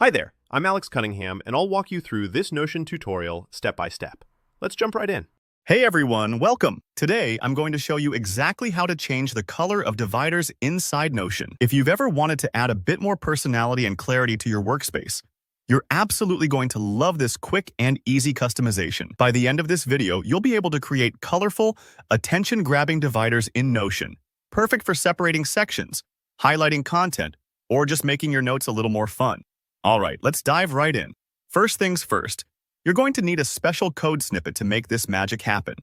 Hi there, I'm Alex Cunningham, and I'll walk you through this Notion tutorial step by step. Let's jump right in. Hey everyone, welcome! Today, I'm going to show you exactly how to change the color of dividers inside Notion. If you've ever wanted to add a bit more personality and clarity to your workspace, you're absolutely going to love this quick and easy customization. By the end of this video, you'll be able to create colorful, attention-grabbing dividers in Notion, perfect for separating sections, highlighting content, or just making your notes a little more fun. Alright, let's dive right in. First things first, you're going to need a special code snippet to make this magic happen.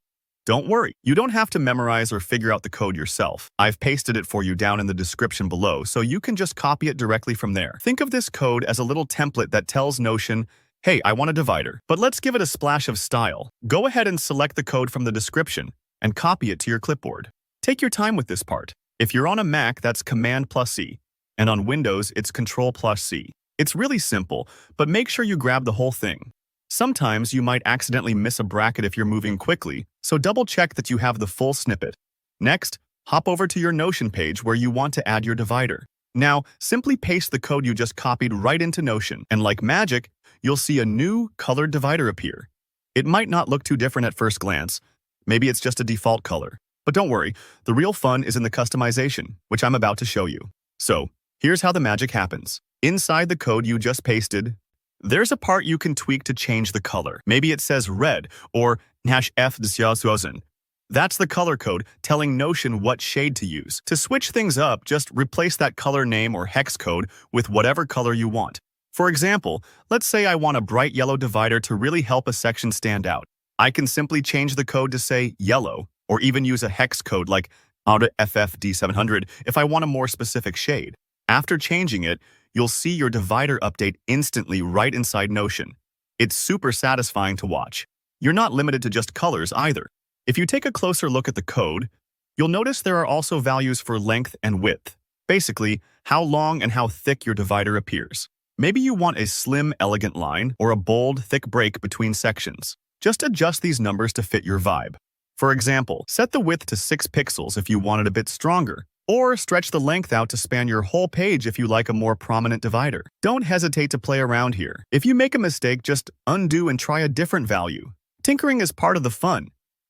Don't worry, you don't have to memorize or figure out the code yourself. I've pasted it for you down in the description below, so you can just copy it directly from there. Think of this code as a little template that tells Notion, hey, I want a divider, but let's give it a splash of style. Go ahead and select the code from the description and copy it to your clipboard. Take your time with this part. If you're on a Mac, that's Command+C, and on Windows, it's Control+C. It's really simple, but make sure you grab the whole thing. Sometimes you might accidentally miss a bracket if you're moving quickly, so double-check that you have the full snippet. Next, hop over to your Notion page where you want to add your divider. Now, simply paste the code you just copied right into Notion, and like magic, you'll see a new colored divider appear. It might not look too different at first glance. Maybe it's just a default color. But don't worry, the real fun is in the customization, which I'm about to show you. So, here's how the magic happens. Inside the code you just pasted, there's a part you can tweak to change the color. Maybe it says red or #F2000. That's the color code telling Notion what shade to use. To switch things up, just replace that color name or hex code with whatever color you want. For example, let's say I want a bright yellow divider to really help a section stand out. I can simply change the code to say yellow, or even use a hex code like FFD700 if I want a more specific shade. After changing it, you'll see your divider update instantly right inside Notion. It's super satisfying to watch. You're not limited to just colors either. If you take a closer look at the code, you'll notice there are also values for length and width. Basically, how long and how thick your divider appears. Maybe you want a slim, elegant line or a bold, thick break between sections. Just adjust these numbers to fit your vibe. For example, set the width to 6 pixels if you want it a bit stronger, or stretch the length out to span your whole page if you like a more prominent divider. Don't hesitate to play around here. If you make a mistake, just undo and try a different value. Tinkering is part of the fun,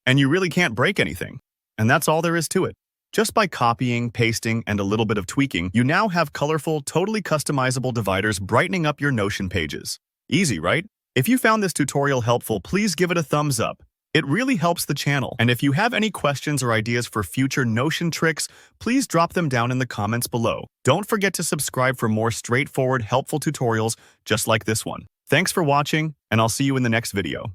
and you really can't break anything. And that's all there is to it. Just by copying, pasting, and a little bit of tweaking, you now have colorful, totally customizable dividers brightening up your Notion pages. Easy, right? If you found this tutorial helpful, please give it a thumbs up. It really helps the channel. And if you have any questions or ideas for future Notion tricks, please drop them down in the comments below. Don't forget to subscribe for more straightforward, helpful tutorials just like this one. Thanks for watching, and I'll see you in the next video.